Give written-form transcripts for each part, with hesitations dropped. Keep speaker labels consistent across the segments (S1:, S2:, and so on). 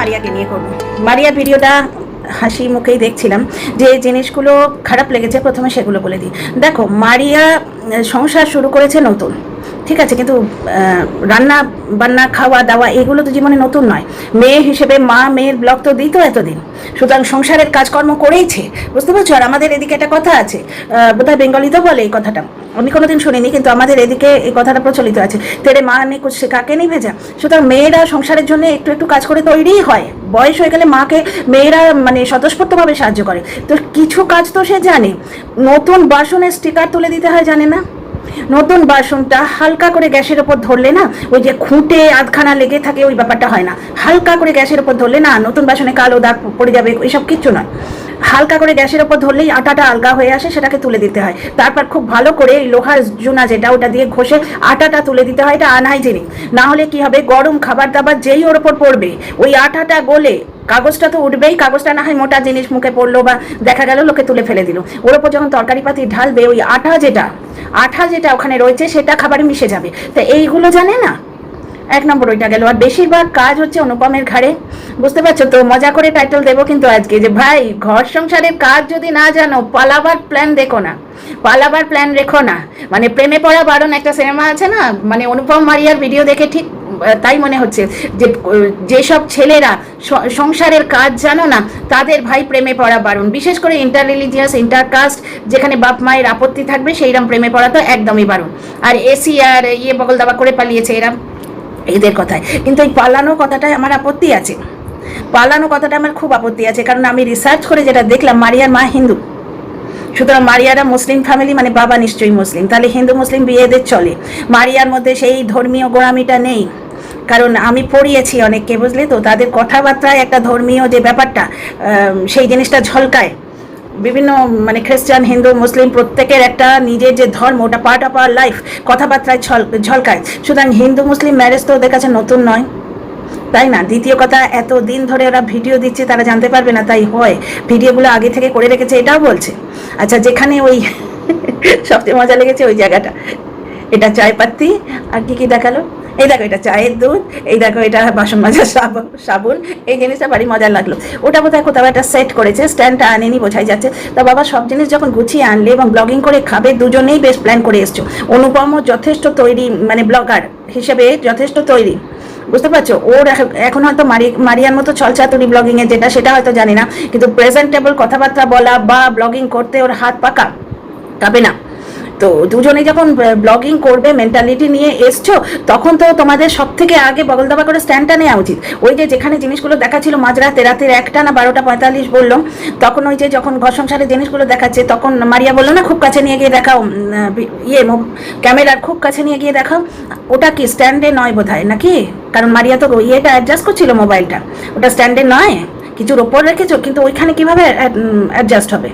S1: মারিয়াকে নিয়ে করবো। মারিয়া ভিডিওটা হাসি মুখেই দেখছিলাম, যে জিনিসগুলো খারাপ লেগেছে প্রথমে সেগুলো বলে দিই। দেখো, মারিয়া সংসার শুরু করেছে নতুন, ঠিক আছে, কিন্তু রান্না বান্না খাওয়া দাওয়া এগুলো তো জীবনে নতুন নয়। মেয়ে হিসেবে মা মেয়ের ব্লগ তো দিত এতদিন, সুতরাং সংসারের কাজকর্ম করেইছে, বুঝতে পারছো। আর আমাদের এদিকে একটা কথা আছে, বোধহয় বেঙ্গলিতেও বলে এই কথাটা, আমি কোনোদিন শুনিনি, কিন্তু আমাদের এদিকে এই কথাটা প্রচলিত আছে, তেরে মা নেই কুছ কাকে নেই ভেজা। সুতরাং মেয়েরা সংসারের জন্য একটু একটু কাজ করে তৈরিই হয়, বয়স হয়ে গেলে মাকে মেয়েরা মানে স্বতঃস্ফূর্তভাবে সাহায্য করে। তো কিছু কাজ তো সে জানে। নতুন বাসনের স্টিকার তুলে দিতে হয় জানে না? নতুন বাসনটা হালকা করে গ্যাসের ওপর ধরলে না, ওই যে খুঁটে আধখানা লেগে থাকে ওই ব্যাপারটা হয় না। হালকা করে গ্যাসের ওপর ধরলে না নতুন বাসনে কালো দাগ পড়ে যাবে, এসব কিচ্ছু নয়। হালকা করে গ্যাসের ওপর ধরলেই আটাটা আলগা হয়ে আসে, সেটাকে তুলে দিতে হয়। তারপর খুব ভালো করে লোহার জুনা যেটা, ওটা দিয়ে ঘষে আটাটা তুলে দিতে হয়। এটা আনহাইজেনিক। না হলে কি হবে, গরম খাবার দাবার যেই ওর ওপর পড়বে ওই আটাটা গলে কাগজটা তো উঠবেই, কাগজটা না হয় মোটা জিনিস মুখে পড়লো বা দেখা গেল লোকে তুলে ফেলে দিল, ওর ওপর যখন তরকারি পাতি ঢালবে ওই আটা যেটা ওখানে রয়েছে সেটা খাবারে মিশে যাবে। তো এইগুলো জানে না, এক নম্বর ওইটা গেল। আর বেশিরভাগ কাজ হচ্ছে অনুপমের ঘাড়ে, বুঝতে পারছো তো। মজা করে টাইটেল দেবো কিন্তু আজকে, যে ভাই ঘর সংসারের কাজ যদি না জানো পালাবার প্ল্যান দেখো না, পালাবার প্ল্যান রেখো না। মানে প্রেমে পড়া বারণ একটা সিনেমা আছে না, মানে অনুপম মারিয়ার ভিডিও দেখে ঠিক তাই মনে হচ্ছে যে যেসব ছেলেরা সংসারের কাজ জানো না তাদের ভাই প্রেমে পড়া বারণ। বিশেষ করে ইন্টার রিলিজিয়াস, ইন্টারকাস্ট, যেখানে বাপ মায়ের আপত্তি থাকবে সেইরকম প্রেমে পড়া তো একদমই বারণ। আর এসি আর বগল দাবা করে পালিয়েছে এরা, এদের কথায়। কিন্তু এই পালানো কথাটায় আমার আপত্তি আছে, পালানো কথাটা আমার খুব আপত্তি আছে। কারণ আমি রিসার্চ করে যেটা দেখলাম, মারিয়ার মা হিন্দু, সুতরাং মারিয়ারা মুসলিম ফ্যামিলি, মানে বাবা নিশ্চয়ই মুসলিম, তাহলে হিন্দু মুসলিম বিয়েদের চলে। মারিয়ার মধ্যে সেই ধর্মীয় গোড়ামিটা নেই, কারণ আমি পড়িয়েছি অনেককে, বুঝলে তো, তাদের কথাবার্তায় একটা ধর্মীয় যে ব্যাপারটা সেই জিনিসটা ঝলকায়। বিভিন্ন মানে খ্রিস্টান হিন্দু মুসলিম প্রত্যেকের একটা নিজের যে ধর্ম, ওটা পার্ট অফ আওয়ার লাইফ, কথাবার্তায় ঝলকায়। সুতরাং হিন্দু মুসলিম ম্যারেজ তো ওদের কাছে নতুন নয়, তাই না? দ্বিতীয় কথা, এত দিন ধরে ওরা ভিডিও দিচ্ছে, তারা জানতে পারবে না তাই হয়, ভিডিওগুলো আগে থেকে করে রেখেছে এটাও বলছে। আচ্ছা, যেখানে ওই সবচেয়ে মজা লেগেছে ওই জায়গাটা, এটা চায় পাত্তি আর কি দেখালো, এই দেখো এটা চায়ের দুধ, এই দেখো এটা বাসন মাজার সাবুন, এই জিনিসটা ভারী মজার লাগলো। ওটা বোধহয় কোথাও একটা সেট করেছে, স্ট্যান্ডটা আনেনি বোঝাই যাচ্ছে। তা বাবা সব জিনিস যখন গুছিয়ে আনলে এবং ব্লগিং করে খাবে, দুজনেই বেশ প্ল্যান করে এসছো। অনুপমও যথেষ্ট তৈরি, মানে ব্লগার হিসেবে যথেষ্ট তৈরি, বুঝতে পারছো। ওর এখন হয়তো মারিয়ার মতো ছলচাতুরি ব্লগিং এ যেটা, সেটা হয়তো জানি না, কিন্তু প্রেজেন্টেবল কথাবার্তা বলা বা ব্লগিং করতে ওর হাত পাকা, তবে না। তো দুজনে যখন ব্লগিং করবে মেন্টালিটি নিয়ে এসছো, তখন তো তোমাদের সব থেকে আগে বগল দাবা করে স্ট্যান্ডটা নেওয়া উচিত। ওই যে যেখানে জিনিসগুলো দেখাচ্ছিল মাঝরাতে, রাতের 1টা না 12:45 বললো, তখন ওই যে যখন ঘর সংসারের জিনিসগুলো দেখাচ্ছে, তখন মারিয়া বললো না খুব কাছে নিয়ে গিয়ে দেখাও, ক্যামেরার খুব কাছে নিয়ে গিয়ে দেখাও। ওটা কি স্ট্যান্ডে নয় বোধহয় নাকি? কারণ মারিয়া তো ইয়েটা অ্যাডজাস্ট করছিল মোবাইলটা, ওটা স্ট্যান্ডে নয়, কিছুর ওপর রেখেছো, কিন্তু ওইখানে কিভাবে অ্যাডজাস্ট হবে?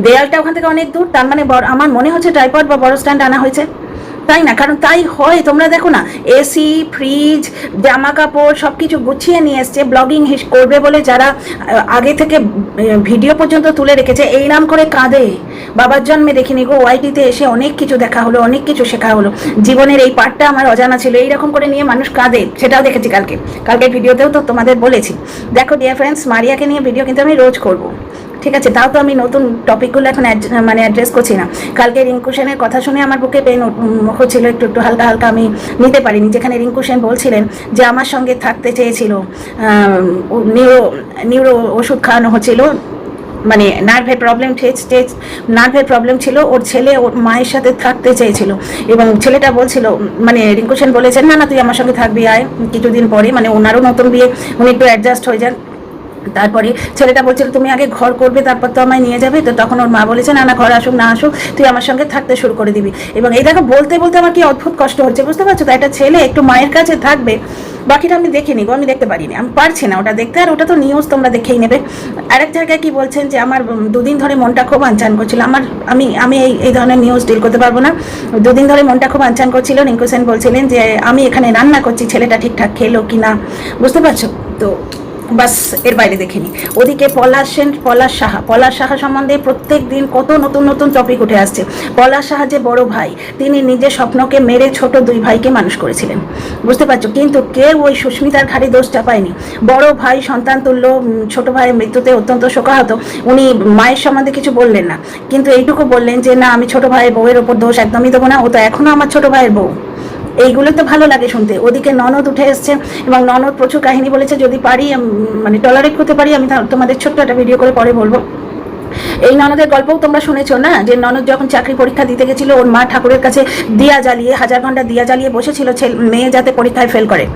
S1: দেয়ালটা ওখান থেকে অনেক দূর, তার মানে আমার মনে হচ্ছে ট্রাইপড বা বড় স্ট্যান্ড আনা হয়েছে, তাই না? কারণ তাই হয়, তোমরা দেখো না, এসি ফ্রিজ জামা কাপড় সব কিছু গুছিয়ে নিয়ে এসছে, ব্লগিং করবে বলে যারা আগে থেকে ভিডিও পর্যন্ত তুলে রেখেছে। এই নাম করে কাঁদে, বাবার জন্মে দেখিনি গো, ওয়াইটিতে এসে অনেক কিছু দেখা হলো, অনেক কিছু শেখা হলো, জীবনের এই পার্টটা আমার অজানা ছিল, এইরকম করে নিয়ে মানুষ কাঁদে, সেটাও দেখেছি কালকে ভিডিওতেও তো তোমাদের বলেছি। দেখো ডিয়ার ফ্রেন্ডস, মারিয়াকে নিয়ে ভিডিও কিন্তু আমি রোজ করবো, ঠিক আছে, তাও তো আমি নতুন টপিকগুলো এখন মানে অ্যাড্রেস করছি না। কালকে রিঙ্কু সেনের কথা শুনে আমার বুকে পেন হচ্ছিল, একটু একটু হালকা হালকা, আমি নিতে পারিনি। যেখানে রিঙ্কু সেন বলছিলেন যে আমার সঙ্গে থাকতে চেয়েছিল, নিউরো ওষুধ খাওয়ানো হচ্ছিল, মানে নার্ভের প্রবলেম ছিল, ওর ছেলে ওর মায়ের সাথে থাকতে চেয়েছিল, এবং ছেলেটা বলছিল, মানে রিঙ্কু সেন বলেছেন না তুই আমার সঙ্গে থাকবি আয় কিছুদিন পরে, মানে ওনারও নতুন বিয়ে, উনি একটু অ্যাডজাস্ট হয়ে যান। তারপরে ছেলেটা বলছিল তুমি আগে ঘর করবে তারপর তো আমায় নিয়ে যাবে। তো তখন ওর মা বলেছে না ঘর আসুক না আসুক তুই আমার সঙ্গে থাকতে শুরু করে দিবি। এবং এই দেখো বলতে বলতে আমার কি অদ্ভুত কষ্ট হচ্ছে, বুঝতে পারছো তো। একটা ছেলে একটু মায়ের কাছে থাকবে, বাকিটা আমি দেখিনি গো, আমি দেখতে পারিনি, আমি পারছি না ওটা দেখতে। আর ওটা তো নিউজ, তোমরা দেখেই নেবে। আরেক জায়গায় কি বলছেন যে আমার 2 দিন ধরে মনটা খুব আনচান করছিল, আমি এই ধরনের নিউজ ডিল করতে পারবো না। 2 দিন ধরে মনটা খুব আনচান করছিল। রিঙ্কু সেন বলছিলেন যে আমি এখানে রান্না করছি, ছেলেটা ঠিকঠাক খেলো কি না, বুঝতে পারছো তো। বাস, এর বাইরে দেখিনি। ওদিকে পলাশ সাহা সম্বন্ধে প্রত্যেক দিন কত নতুন নতুন টপিক উঠে আসছে। পলাশ সাহা যে বড় ভাই, তিনি নিজের স্বপ্নকে মেরে ছোট দুই ভাইকে মানুষ করেছিলেন, বুঝতে পারছো? কিন্তু কেউ ওই সুস্মিতার ঘাড়ে দোষ চাপায়নি। বড় ভাই সন্তান তুল্য, ছোট ভাইয়ের মৃত্যুতে অত্যন্ত শোকাহত। উনি মায়ের সম্বন্ধে কিছু বললেন না, কিন্তু এইটুকু বললেন যে না, আমি ছোট ভাইয়ের বউয়ের ওপর দোষ একদমই দেবো না, ও তো এখনো আমার ছোট ভাইয়ের বউ। এইগুলো তো ভালো লাগে শুনতে। ওদিকে ননদ উঠে এসছে এবং ননদ প্রচুর কাহিনী বলেছে, যদি পারি মানে টলারেট করতে পারি আমি তোমাদের ছোট্ট একটা ভিডিও করে পরে বলবো। এই ননদের গল্পও তোমরা শুনেছো না, যে ননদ যখন চাকরি পরীক্ষা দিতে গেছিল, ওর মা ঠাকুরের কাছে দিয়া জ্বালিয়ে, 1000 ঘন্টা দিয়া জ্বালিয়ে বসেছিল মেয়ে যাতে পরীক্ষায় ফেল করে।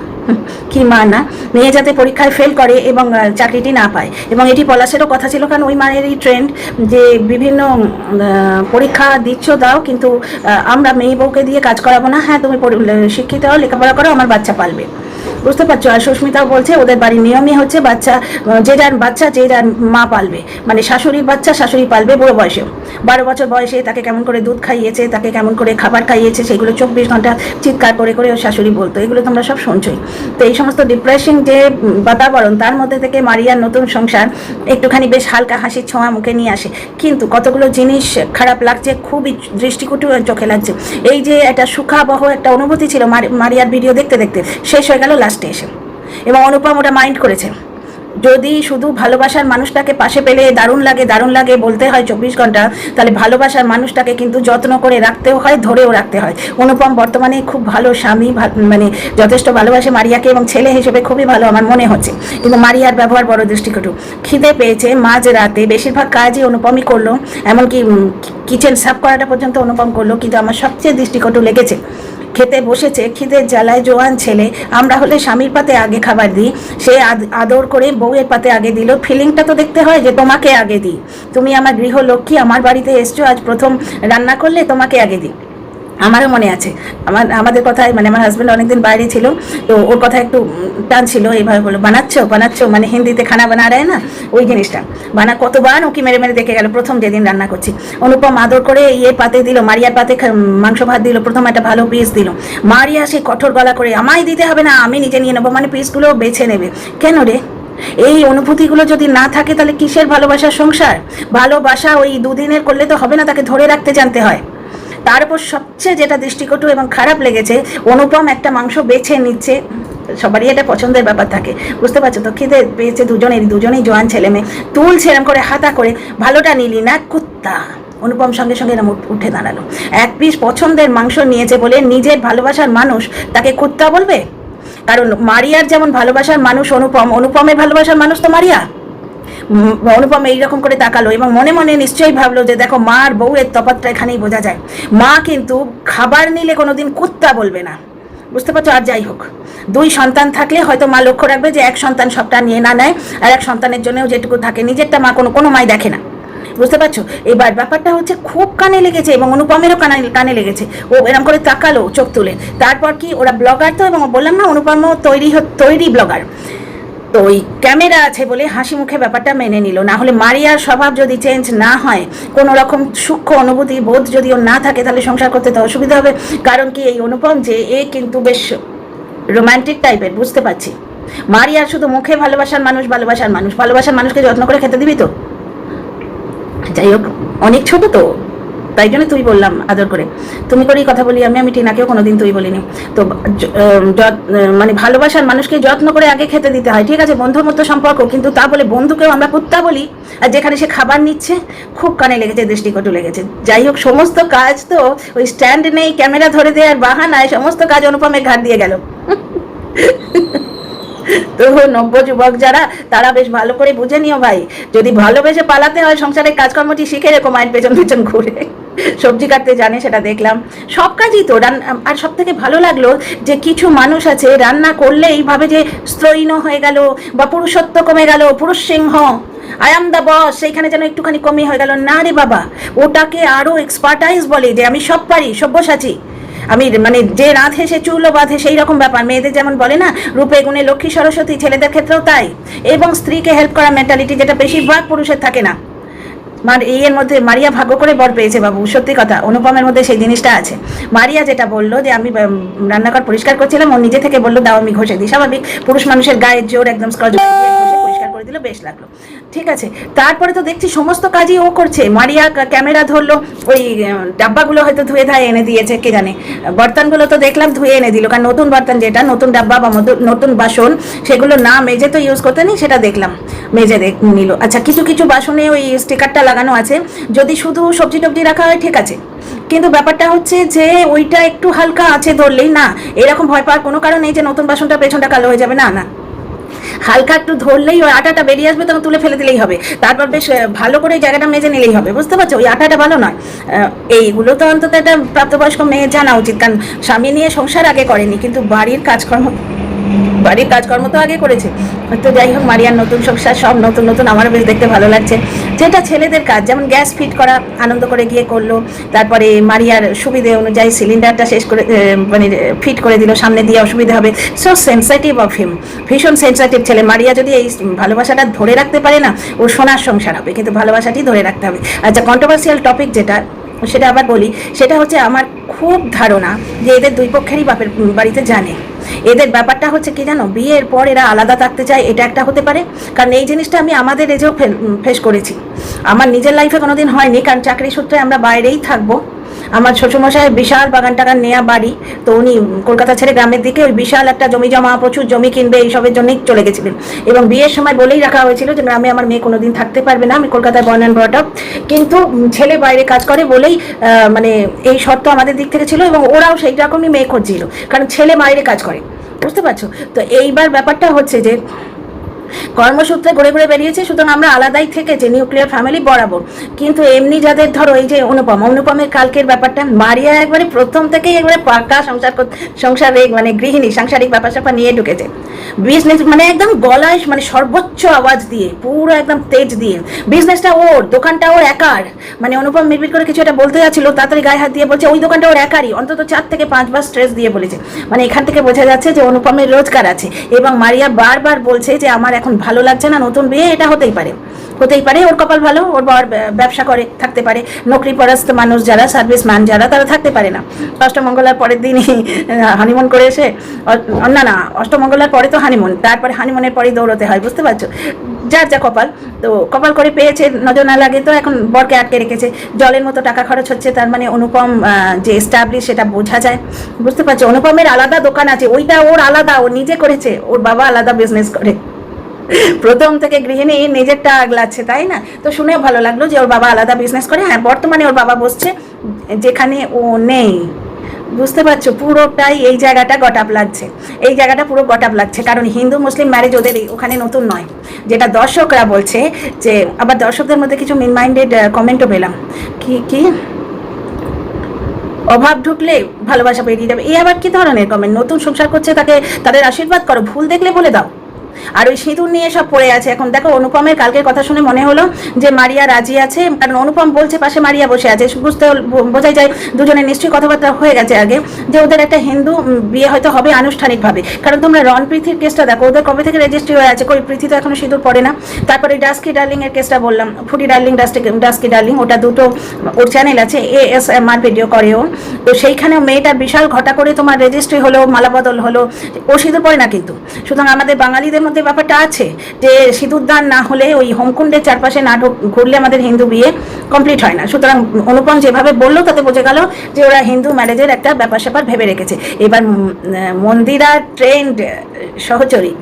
S1: কি মা না, মেয়ে যাতে পরীক্ষায় ফেল করে এবং চাকরিটি না পায়। এবং এটি পলাশেরও কথা ছিল, কারণ ওই মায়েরই ট্রেন্ড যে বিভিন্ন পরীক্ষা দিচ্ছ দাও, কিন্তু আমরা মেয়ে বউকে দিয়ে কাজ করাবো না। হ্যাঁ, তুমি শিক্ষিত হও, লেখাপড়া করো, আমার বাচ্চা পালবে। বুঝতে পারছো? আর সুস্মিতাও বলছে ওদের বাড়ির নিয়মই হচ্ছে বাচ্চা যে যার মা পালবে, মানে শাশুড়ির বাচ্চা শাশুড়ি পালবে। বুড়ো বয়সে 12 বছর বয়সে তাকে কেমন করে দুধ খাইয়েছে, তাকে কেমন করে খাবার খাইয়েছে, সেগুলো 24 ঘন্টা চিৎকার করে করে ওর শাশুড়ি বলতো। এগুলো তোমরা সব শুনছোই। তো এই সমস্ত ডিপ্রেশন যে বাতাবরণ, তার মধ্যে থেকে মারিয়ার নতুন সংসার একটুখানি বেশ হালকা হাসির ছোঁয়া মুখে নিয়ে আসে। কিন্তু কতগুলো জিনিস খারাপ লাগছে, খুবই দৃষ্টিকটু চোখে লাগছে। এই যে একটা সুখাবহ একটা অনুভূতি ছিল মারিয়ার ভিডিও দেখতে দেখতে, শেষ হয়ে গেল লাস্টে এসে। এবং অনুপম ওটা মাইন্ড করেছে। যদি শুধু ভালোবাসার মানুষটাকে পাশে পেলে দারুণ লাগে বলতে হয় 24 ঘন্টা, তাহলে ভালোবাসার মানুষটাকে কিন্তু যত্ন করে রাখতেও হয়, ধরেও রাখতে হয়। অনুপম বর্তমানে খুব ভালো স্বামী, মানে যথেষ্ট ভালোবাসে মারিয়াকে, এবং ছেলে হিসেবে খুবই ভালো আমার মনে হচ্ছে। কিন্তু মারিয়ার ব্যবহার বড় দৃষ্টিকটু। খিদে পেয়েছে মাঝ রাতে, বেশিরভাগ কাজই অনুপমই করলো, এমনকি কিচেন সাফ করাটা পর্যন্ত অনুপম করলো। কিন্তু আমার সবচেয়ে দৃষ্টিকটু লেগেছে, খেতে বসেছে, খিদের জ্বালায় জোয়ান ছেলে। আমরা হলে স্বামীর পাতে আগে খাবার দিই, সে আদর করে বউয়ের পাতে আগে দিল। ফিলিংটা তো দেখতে হয় যে তোমাকে আগে দিই, তুমি আমার গৃহলক্ষ্মী, আমার বাড়িতে এসছো, আজ প্রথম রান্না করলে, তোমাকে আগে দিই। আমারও মনে আছে, আমাদের কথায়, মানে আমার হাজব্যান্ড অনেকদিন বাইরে ছিল, তো ওর কথা একটু টান ছিল, এইভাবে বলো বানাচ্ছো, মানে হিন্দিতে খানা বানা রায় না, ওই জিনিসটা কতবার ওকে মেরে মেরে দেখে গেল প্রথম যেদিন রান্না করছি। অনুপম আদর করে পাতে দিল, মারিয়ার পাতে মাংস ভাত দিল, প্রথম একটা ভালো পিস দিল। মারিয়া সে কঠোর গলা করে, আমায় দিতে হবে না, আমি নিজে নিয়ে নেবো, মানে পিসগুলো বেছে নেবে। কেন রে? এই অনুভূতিগুলো যদি না থাকে তাহলে কিসের ভালোবাসার সংসার? ভালোবাসা ওই দুদিনের করলে তো হবে না, তাকে ধরে রাখতে জানতে হয়। তার উপর সবচেয়ে যেটা দৃষ্টিকটু এবং খারাপ লেগেছে, অনুপম একটা মাংস বেছে নিচ্ছে। সবারই এটা পছন্দের ব্যাপার থাকে, বুঝতে পারছো তো? খিদে পেয়েছে দুজনেই জোয়ান ছেলে মেয়ে, তুলছে এরম করে হাতা করে, ভালোটা নিলি না কুত্তা। অনুপম সঙ্গে সঙ্গে এরম উঠে দাঁড়ালো। এক পিস পছন্দের মাংস নিয়েছে বলে নিজের ভালোবাসার মানুষ তাকে কুত্তা বলবে? কারণ মারিয়ার যেমন ভালোবাসার মানুষ অনুপমের ভালোবাসার মানুষ তো মারিয়া। অনুপম এইরকম করে তাকালো এবং মনে মনে নিশ্চয়ই ভাবলো যে দেখো, মা আর বউয়ের তফাৎটা এখানেই বোঝা যায়। মা কিন্তু খাবার নিলে কোনোদিন কুত্তা বলবে না, বুঝতে পারছো? আর যাই হোক, 2 সন্তান থাকলে হয়তো মা লক্ষ্য রাখবে যে এক সন্তান সবটা নিয়ে না নেয়, আর এক সন্তানের জন্যও যেটুকু থাকে নিজেরটা মা কোনো মাই দেখে না, বুঝতে পারছো? এবার ব্যাপারটা হচ্ছে খুব কানে লেগেছে, এবং অনুপমেরও কানে লেগেছে। ও এরকম করে তাকালো চোখ তুলে। তারপর কি, ওরা ব্লগার তো, এবং বললাম না অনুপমও তৈরি ব্লগার, তো ওই ক্যামেরা আছে বলে হাসি মুখে ব্যাপারটা মেনে নিল। না হলে মারিয়ার স্বভাব যদি চেঞ্জ না হয়, কোনো রকম সূক্ষ্ম অনুভূতি বোধ যদি ওর না থাকে, তাহলে সংসার করতে তো অসুবিধা হবে। কারণ কি, এই অনুপম যে কিন্তু বেশ রোম্যান্টিক টাইপের, বুঝতে পারছি। মারিয়ার শুধু মুখে ভালোবাসার মানুষকে যত্ন করে খেতে দিবি তো? যাই হোক, অনেক ছোট তো, তাই জন্য তুই বললাম আদর করে, তুমি করেই কথা বলি আমি টিনাকেও কোনোদিন তুই বলিনি। তো মানে ভালোবাসার মানুষকে যত্ন করে আগে খেতে দিতে হয়, ঠিক আছে? বন্ধুর মতো সম্পর্ক, কিন্তু তা বলে বন্ধুকেও আমরা কুত্তা বলি? আর যেখানে সে খাবার নিচ্ছে, খুব কানে লেগেছে, দৃষ্টিকটু লেগেছে। যাই হোক, সমস্ত কাজ তো ওই স্ট্যান্ড নেই, ক্যামেরা ধরে দেওয়ার বাহানায় সমস্ত কাজ অনুপমের ঘাট দিয়ে গেল। তো নব্য যুবক যারা, তারা বেশ ভালো করে বুঝে নিও ভাই, যদি ভালোবেসে পালাতে হয় সংসারের কাজকর্মটি শিখে রেখো, মায়ের পেছন পেছন ঘুরে। সবজি কাটতে জানে, সেটা দেখলাম, সব কাজই তো। আর সব থেকে ভালো লাগলো যে কিছু মানুষ আছে রান্না করলে এইভাবে যে স্ত্রৈণ হয়ে গেল, বা পুরুষত্ব কমে গেল, পুরুষ সিংহ, আই এম দ্য বস, সেইখানে যেন একটুখানি কমই হয়ে গেল। না রে বাবা, ওটাকে আরো এক্সপার্টাইজ বলে, যে আমি সব পারি, সব্যসাচী আমি, মানে যে রাঁধে সে চুলও বাঁধে, সেই রকম ব্যাপার। মেয়েদের যেমন বলে না রূপে গুণে লক্ষ্মী সরস্বতী, ছেলেদের ক্ষেত্রেও তাই। এবং স্ত্রীকে হেল্প করা মেন্টালিটি, যেটা বেশিরভাগ পুরুষের থাকে না। এর মধ্যে মারিয়া ভাগ্য করে বর পেয়েছে বাবু, সত্যি কথা। অনুপমের মধ্যে সেই জিনিসটা আছে। মারিয়া যেটা বললো যে আমি রান্নাঘর পরিষ্কার করছিলাম, ও নিজে থেকে বললো দাও আমি ঘষে দিই। স্বাভাবিক, পুরুষ মানুষের গায়ের জোর একদম স্কচ করে দিল, বেশ লাগলো। ঠিক আছে, তারপরে তো দেখছি সমস্ত কাজই ও করছে। মারিয়া ক্যামেরা ধরলো, ওই ডাব্বাগুলো হয়তো ধুয়ে ধায়ে এনে দিয়েছে, কে জানে। বর্তনগুলো তো দেখলাম ধুয়ে এনে দিল, কারণ নতুন বর্তন যেটা, নতুন ডাব্বা বা নতুন বাসন, সেগুলো না মেজে তো ইউজ করতে নেই, সেটা দেখলাম মেজে নিল। আচ্ছা, কিছু কিছু বাসনে ওই স্টিকারটা লাগানো আছে, যদি শুধু সবজি টবজি রাখা হয় ঠিক আছে, কিন্তু ব্যাপারটা হচ্ছে যে ওইটা একটু হালকা আছে ধরলেই না, এরকম ভয় পাওয়ার কোনো কারণ নেই যে নতুন বাসনটা পেছনটা কালো হয়ে যাবে, না না, হালকা একটু ধরলেই ওই আটাটা বেরিয়ে আসবে, তখন তুলে ফেলে দিলেই হবে। তারপর বেশ ভালো করে জায়গাটা মেজে নিলেই হবে, বুঝতে পারছো? ওই আটাটা ভালো নয়। এইগুলো তো অন্তত একটা প্রাপ্তবয়স্ক মেয়ে জানা উচিত, কারণ স্বামী নিয়ে সংসার আগে করেনি, কিন্তু বাড়ির কাজকর্ম তো আগে করেছে। তো যাই হোক, মারিয়ার নতুন সংসার, সব নতুন নতুন, আমারও বেশ দেখতে ভালো লাগছে। যেটা ছেলেদের কাজ, যেমন গ্যাস ফিট করা, আনন্দ করে গিয়ে করলো। তারপরে মারিয়ার সুবিধে অনুযায়ী সিলিন্ডারটা শেষ করে মানে ফিট করে দিল, সামনে দিয়ে অসুবিধা হবে। সো সেন্সিটিভ অফ হিম, ভীষণ সেন্সিটিভ ছেলে। মারিয়া যদি এই ভালোবাসাটা ধরে রাখতে পারে না, ও সোনার সংসার হবে, কিন্তু ভালোবাসাটি ধরে রাখতে হবে। আচ্ছা, কন্ট্রোভার্সিয়াল টপিক যেটা, সেটা আবার বলি, সেটা হচ্ছে আমার খুব ধারণা যে এদের দুই পক্ষেরই বাপের বাড়িতে জানে। এদের ব্যাপারটা হচ্ছে কি জানো, বিয়ের পর এরা আলাদা থাকতে চায়, এটা একটা হতে পারে। কারণ এই জিনিসটা আমি আমাদের এজেও ফেস করেছি, আমার নিজের লাইফে কোনোদিন হয়নি, কারণ চাকরি সূত্রে আমরা বাইরেই থাকবো। আমার শ্বশুরমশাই বিশাল বাগান টাগান নেওয়া বাড়ি, তো উনি কলকাতা ছেড়ে গ্রামের দিকে ওই বিশাল একটা জমি জমা, প্রচুর জমি কিনবে, এইসবের জন্যই চলে গেছিলেন। এবং বিয়ের সময় বলেই রাখা হয়েছিল যে গ্রামে আমার মেয়ে কোনোদিন থাকতে পারবে না, আমি কলকাতায় বর্ন অ্যান্ড ব্রট আপ। কিন্তু ছেলে বাইরে কাজ করে বলেই মানে এই শর্ত আমাদের দিক থেকে ছিল, এবং ওরাও সেই রকমই মেয়ে খুঁজছিল, কারণ ছেলে বাইরে কাজ করে, বুঝতে পারছো? তো এইবার ব্যাপারটা হচ্ছে যে কর্মসূত্রে ঘুরে ঘুরে বেরিয়েছে, সুতরাং আমরা আলাদাই থেকেছি, নিউক্লিয়ার ফ্যামিলি বরাবর। কিন্তু এমনি যাদের ধরো এই যে অনুপমের কালকের ব্যাপারটা, মারিয়া একবারে প্রথম থেকেই একবারে পাকা সংসারে মানে গৃহিণী, সাংসারিক ব্যাপার স্যাপার নিয়ে ঢুকেছে। বিজনেস মানে একদম গলায় মানে সর্বোচ্চ আওয়াজ দিয়ে, পুরো একদম তেজ দিয়ে, বিজনেসটা ওর, দোকানটা ওর একার। মানে অনুপম মিটমিট করে কিছু একটা বলতে যাচ্ছিল, তাড়াতাড়ি গায়ে হাত দিয়ে বলছে ওই দোকানটা ওর একারই, অন্তত 4 থেকে 5 বার স্ট্রেস দিয়ে বলেছে। মানে এখান থেকে বোঝা যাচ্ছে যে অনুপমের রোজগার আছে। এবং মারিয়া বারবার বলছে যে আমার এখন ভালো লাগছে না, নতুন বিয়ে, এটা হতেই পারে, ওর কপাল ভালো, ওর বর ব্যবসা করে, থাকতে পারে। নকরি পরাস্ত মানুষ যারা, সার্ভিসম্যান যারা, তারা থাকতে পারে না। অষ্টমঙ্গলার পরের দিনই হানিমুন করে এসে, না অষ্টমঙ্গলার পরে তো হানিমুন, তারপরে হানিমুনের পরেই দৌড়তে হয়, বুঝতে পারছো? যার যা কপাল, তো কপাল করে পেয়েছে, নজর না লাগে, তো এখন বরকে আটকে রেখেছে। জলের মতো টাকা খরচ হচ্ছে, তার মানে অনুপম যে এস্টাবলিশ, সেটা বোঝা যায়, বুঝতে পারছো? অনুপমের আলাদা দোকান আছে, ওইটা ওর আলাদা, ও নিজে করেছে, ওর বাবা আলাদা বিজনেস করে, প্রথম থেকে গৃহিণী নিজেরটা আগলাচ্ছে, তাই না? তো শুনে ভালো লাগলো যে ওর বাবা আলাদা বিজনেস করে। হ্যাঁ, বর্তমানে ওর বাবা বসছে যেখানে ও নেই, বুঝতে পারছো? পুরোটাই এই জায়গাটা গটাপ লাগছে, এই জায়গাটা পুরো গটাপ লাগছে, কারণ হিন্দু মুসলিম ম্যারেজ ওদের ওখানে নতুন নয়, যেটা দর্শকরা বলছে। যে আবার দর্শকদের মধ্যে কিছু মিন মাইন্ডেড কমেন্টও পেলাম, কি অভাব ঢুকলে ভালোবাসা পেরিয়ে যাবে, এই আবার কি ধরনের কমেন্ট? নতুন সংসার করছে তাকে, তাদের আশীর্বাদ করো, ভুল দেখলে বলে দাও। আর ওই সিঁদুর নিয়ে সব পড়ে আছে এখন। দেখো, অনুপমের কালকের কথা শুনে মনে হলো যে মারিয়া রাজি আছে, কারণ অনুপম বলছে পাশে মারিয়া বসে আছে, বুঝতে বোঝাই যায় দুজনের নিশ্চয়ই কথাবার্তা হয়ে গেছে আগে, যে ওদের একটা হিন্দু বিয়ে হয়তো হবে আনুষ্ঠানিকভাবে। কারণ তোমরা রন প্রীতির কেসটা দেখো, ওদের কবে থেকে রেজিস্ট্রি হয়ে আছে, কই প্রীতি তো এখনো সিঁদুর পড়ে না। তারপরে ডাস্কি ডার্লিং এর কেসটা বললাম, ফুডি ডার্লিং, ডাস্কি ডার্লিং, ওটা দুটো ওর চ্যানেল আছে, ASMR ভিডিও করে ও, তো সেইখানেও মেয়েটার বিশাল ঘটা করে তোমার রেজিস্ট্রি হলো, মালাবদল হলো, ও সিঁদুর পড়ে না কিন্তু। সুতরাং আমাদের বাঙালিদের মধ্যে ব্যাপারটা আছে যে সিঁদুরদান না হলে, ওই হোমকুণ্ডের চারপাশে না ঘুরলে আমাদের হিন্দু বিয়ে কমপ্লিট হয় না। সুতরাং অনুপম যেভাবে বললো তাতে বোঝা গেল যে ওরা হিন্দু ম্যারেজের একটা ব্যাপার স্যাপার ভেবে রেখেছে। এবার মন্দিরা ট্রেন্ড সহচরী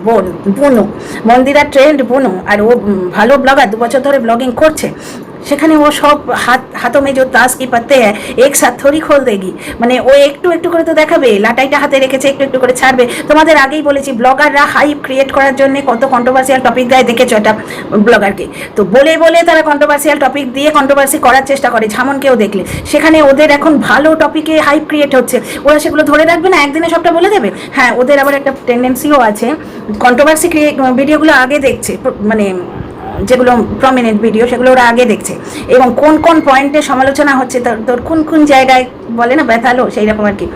S1: বুনু, মন্দিরা ট্রেন্ড বুনু, আর ও ভালো ব্লগার, 2 বছর ধরে ব্লগিং করছে, সেখানে ও সব হাতों में जो ताश की पत्ते हैं एक साथ थोड़ी खोल देगी। মানে ও একটু একটু করে তো দেখাবে, লাটাইটা হাতে রেখেছে, একটু একটু করে ছাড়বে। তোমাদের আগেই বলেছি, ব্লগাররা হাইপ ক্রিয়েট করার জন্য কত কন্ট্রোভার্সিয়াল টপিক দেয়, দেখেছো একটা ব্লগারকে? তো বলে বলে তারা কন্ট্রোভার্সিয়াল টপিক দিয়ে কন্ট্রোভার্সি করার চেষ্টা করে, ঝামনকেও দেখলে। সেখানে ওদের এখন ভালো টপিকে হাইপ ক্রিয়েট হচ্ছে, ওরা সেগুলো ধরে রাখবে না, একদিনে সবটা বলে দেবে। হ্যাঁ, ওদের আবার একটা টেন্ডেন্সিও আছে, কন্ট্রোভার্সি ভিডিওগুলো আগে দেখছে, মানে যেগুলো প্রমিনেন্ট ভিডিও, সেগুলো ওরা আগে দেখছে, এবং কোন কোন পয়েন্টে সমালোচনা হচ্ছে, তোর কোন কোন জায়গায় বলে না ব্যথালো, সেই রকম আর কি।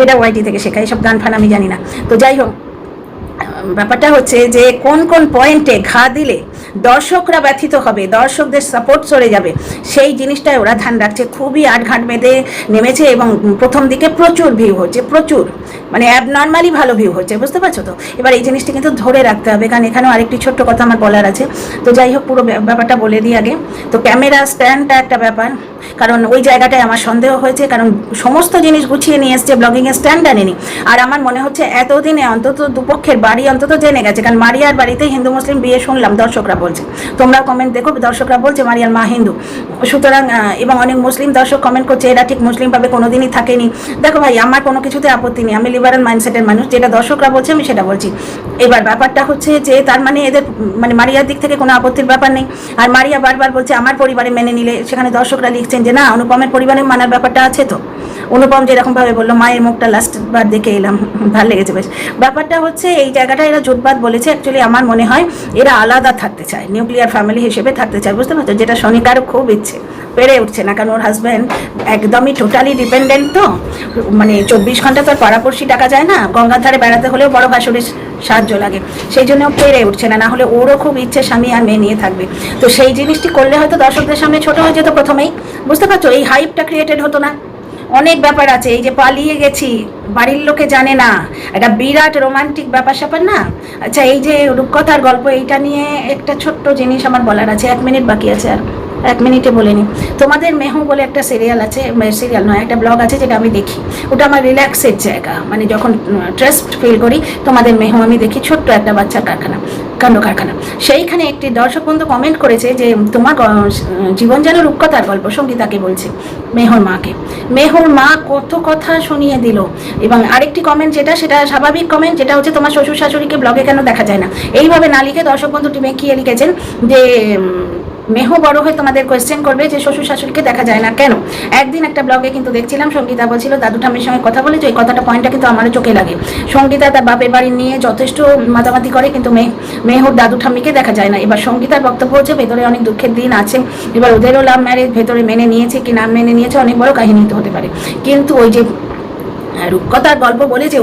S1: এটা ওয়াইটি থেকে শেখা, এইসব গান ফান আমি জানি না। তো যাই হোক, ব্যাপারটা হচ্ছে যে কোন কোন পয়েন্টে ঘা দিলে দর্শকরা ব্যথিত হবে, দর্শকদের সাপোর্ট চলে যাবে, সেই জিনিসটাই ওরা ধ্যান রাখছে। খুবই আটঘাট বেঁধে নেমেছে এবং প্রথম দিকে প্রচুর ভিউ হচ্ছে, প্রচুর মানে অ্যাবনর্মালি ভালো ভিউ হচ্ছে, বুঝতে পারছো তো। এবার এই জিনিসটা কিন্তু ধরে রাখতে হবে, কারণ এখানেও আরেকটি ছোট্ট কথা আমার বলার আছে। তো যাই হোক, পুরো ব্যাপারটা বলে দিই আগে। তো ক্যামেরা স্ট্যান্ডটা একটা ব্যাপার, কারণ ওই জায়গাটায় আমার সন্দেহ হয়েছে, কারণ সমস্ত জিনিস গুছিয়ে নিয়ে এসছে, ব্লগিংয়ের স্ট্যান্ড আনেনি। আর আমার মনে হচ্ছে এতদিনে অন্তত দুপক্ষের বাড়ি অন্তত জেনে গেছে, কারণ মারিয়ার বাড়িতে হিন্দু মুসলিম বিয়ে শুনলাম, দর্শকরা বলছে, তোমরা কমেন্ট দেখো, দর্শকরা বলছে মারিয়ার মা হিন্দু, সুতরাং এবং অনেক মুসলিম দর্শক কমেন্ট করছে এরা ঠিক মুসলিমভাবে কোনোদিনই থাকেনি। দেখো ভাই, আমার কোনো কিছুতে আপত্তি নেই, আমি লিবারাল মাইন্ডসেটের মানুষ, যেটা দর্শকরা বলছে আমি সেটা বলছি। এবার ব্যাপারটা হচ্ছে যে তার মানে এদের মানে মারিয়ার দিক থেকে কোনো আপত্তির ব্যাপার নেই। আর মারিয়া বারবার বলছে আমার পরিবারে মেনে নিলে, সেখানে দর্শকরা লিখছেন যে না, অনুপমের পরিবারে মানার ব্যাপারটা আছে। তো অনুপম যেরকমভাবে বললো মায়ের মুখটা লাস্টবার দেখে এলাম, ভালো লেগেছে বেশ। ব্যাপারটা হচ্ছে এই জায়গাটা এরা জোটবাদ বলেছে, অ্যাকচুয়ালি আমার মনে হয় এরা আলাদা থাকতে চায়, নিউক্লিয়ার ফ্যামিলি হিসেবে থাকতে চায়, বুঝতে পারছো, যেটা শনিকারও খুব ইচ্ছে, পেরে উঠছে না, কারণ ওর হাজব্যান্ড একদমই টোটালি ডিপেন্ডেন্ট। তো মানে 24 ঘন্টা তো আর পাড়াপড়শি টাকা যায় না, গঙ্গার ধারে বেড়াতে হলেও বড় ভাসুরের সাহায্য লাগে, সেই জন্য পেরে উঠছে না। না হলে ওরও খুব ইচ্ছে স্বামী আর মেয়ে নিয়ে থাকবে। তো সেই জিনিসটি করলে হয়তো দর্শকদের সামনে ছোট হয়ে যেত প্রথমেই, বুঝতে পারছো, এই হাইপটা ক্রিয়েটেড হতো না। অনেক ব্যাপার আছে, এই যে পালিয়ে গেছি বাড়ির লোকে জানে না, একটা বিরাট রোমান্টিক ব্যাপার স্যাপার না। আচ্ছা, এই যে রূপকথার গল্প, এইটা নিয়ে একটা ছোট্ট জিনিস আমার বলার আছে, 1 মিনিট বাকি আছে, আর 1 মিনিটে বলে নিই। তোমাদের মেহু বলে একটা সিরিয়াল আছে, সিরিয়াল নয়, একটা ব্লগ আছে যেটা আমি দেখি, ওটা আমার রিল্যাক্সের জায়গা, মানে যখন ট্রেস্ট ফিল করি তোমাদের মেহু আমি দেখি, ছোট্ট একটা বাচ্চার কাণ্ড কারখানা। সেইখানে একটি দর্শক বন্ধু কমেন্ট করেছে যে তোমার জীবন যেন রূপকথার গল্প, সঙ্গীতাকে বলছে, মেহুর মাকে। মেহুর মা কত কথা শুনিয়ে দিল। এবং আরেকটি কমেন্ট সেটা স্বাভাবিক কমেন্ট, যেটা হচ্ছে তোমার শ্বশুর শাশুড়িকে ব্লগে কেন দেখা যায় না, এইভাবে না লিখে দর্শক বন্ধুটি মেকিয়ে লিখেছেন যে মেহু বড় হয়ে তোমাদের কোয়েশ্চেন করবে যে শ্বশুর শাশুড়িকে দেখা যায় না কেন। একদিন একটা ব্লগে কিন্তু দেখছিলাম সঙ্গীতা বলছিল দাদু ঠাম্মির সঙ্গে কথা বলে, যে ওই কথাটা পয়েন্টটা কিন্তু আমারও চোখে লাগে। সঙ্গীতা তার বাপের বাড়ি নিয়ে যথেষ্ট মাতামাতি করে, কিন্তু মেহুর দাদু ঠাম্মিকে দেখা যায় না। এবার সঙ্গীতার বক্তব্য হচ্ছে ভেতরে অনেক দুঃখের দিন আছে, এবার ওদেরও লাভ ম্যারেজ, ভেতরে মেনে নিয়েছে কি না মেনে নিয়েছে অনেক বড় কাহিনী তো হতে পারে, কিন্তু ওই যে রূপকথার গল্প বলেছে,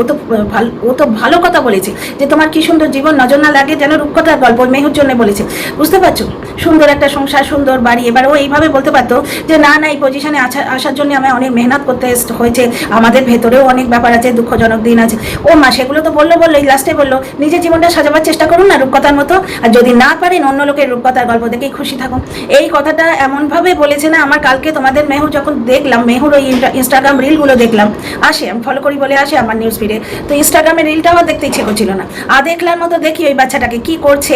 S1: ও তো ভালো কথা বলেছে যে তোমার কি সুন্দর জীবন, নজর না লাগে যেন রূপকথার গল্প মেহুর জন্য বলেছে, বুঝতে পারছো, সুন্দর একটা সংসার, সুন্দর বাড়ি। এবার ও এইভাবে বলতে পারতো যে না না, এই পজিশনে আসার জন্য আমি অনেক মেহনত করতে হয়েছে, আমাদের ভেতরেও অনেক ব্যাপার আছে, দুঃখজনক দিন আছে। ও মা সেগুলো তো বললো, লাস্টে বললো নিজের জীবনটা সাজাবার চেষ্টা করুন না রূপকথার মতো, আর যদি না পারেন অন্য লোকের রূপকথার গল্প দেখেই খুশি থাকুন। এই কথাটা এমনভাবে বলেছে না, আমার কালকে তোমাদের মেহু যখন দেখলাম, মেহুর ওই ইনস্টাগ্রাম রিলগুলো দেখলাম, আসে আমি ফলো করি বলে আসে আমার নিউজ ফিডে, তো ইনস্টাগ্রামের রিলটা আমার দেখতে ইচ্ছে করছিল না, দেখলার মতো দেখি ওই বাচ্চাটাকে কি করছে,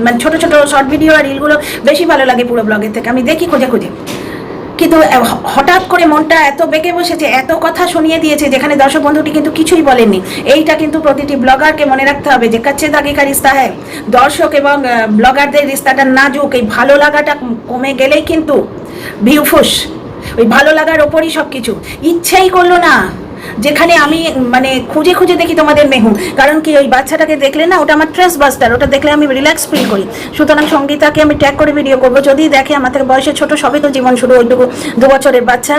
S1: মানে ছোট ছোট শর্ট ভিডিও আর রিলগুলো বেশি ভালো লাগে পুরো ব্লগের থেকে, আমি দেখি খুঁজে খুঁজে। কিন্তু হঠাৎ করে মনটা এত বেঁকে বসেছে, এত কথা শুনিয়ে দিয়েছে, যেখানে দর্শক বন্ধুটি কিন্তু কিছুই বলেননি। এইটা কিন্তু প্রতিটি ব্লগারকে মনে রাখতে হবে যে কাচ্চে দাগে কা রিস্তা হ্যায়, দর্শক এবং ব্লগারদের রিস্তাটা নাজুক, এই ভালো লাগাটা কমে গেলেই কিন্তু ভিউফুস, ওই ভালো লাগার ওপরই সব কিছু। ইচ্ছেই করলো না, যেখানে আমি মানে খুঁজে খুঁজে দেখি তোমাদের মেহু, কারণ কি ওই বাচ্চাটাকে দেখলে না, ওটা আমার ট্রেস বাস্টার, ওটা দেখলে আমি রিল্যাক্স ফিল করি। সুতরাং সঙ্গীতাকে আমি ট্যাগ করে ভিডিও করবো, যদি দেখে আমার থেকে বয়সে ছোট, সবে তো জীবন শুরু, ওইটুকু 2 বছরের বাচ্চা,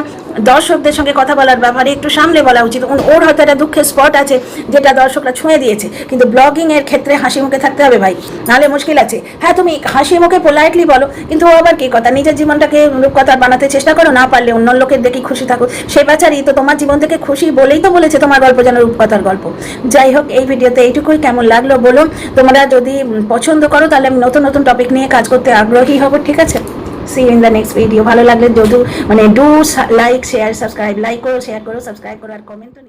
S1: দর্শকদের সঙ্গে কথা বলার ব্যাপারে একটু সামলে বলা উচিত। ওর হয়তো একটা দুঃখের স্পট আছে যেটা দর্শকরা ছুঁয়ে দিয়েছে, কিন্তু ব্লগিং এর ক্ষেত্রে হাসি মুখে থাকতে হবে ভাই, নাহলে মুশকিল আছে। হ্যাঁ, তুমি হাসি মুখে পোলাইটলি বলো, কিন্তু ও আবার কি কথা, নিজের জীবনটাকে রূপকথা বানাতে চেষ্টা করো, না পারলে অন্য লোকের দেখি খুশি থাকো। সেই বাচ্চারই তো তোমার জীবন থেকে খুশি বলেই তো বলেছে তোমার গল্প যেন রূপকথার গল্প। যাই হোক, এই ভিডিওতে এইটুকুই, কেমন লাগলো বলো। তোমরা যদি পছন্দ করো তাহলে আমি নতুন নতুন টপিক নিয়ে কাজ করতে আগ্রহী হব, ঠিক আছে। See you in the next video. ভালো লাগলে do like share subscribe, like করো, শেয়ার করো, সাবস্ক্রাইব করো আর কমেন্ট তো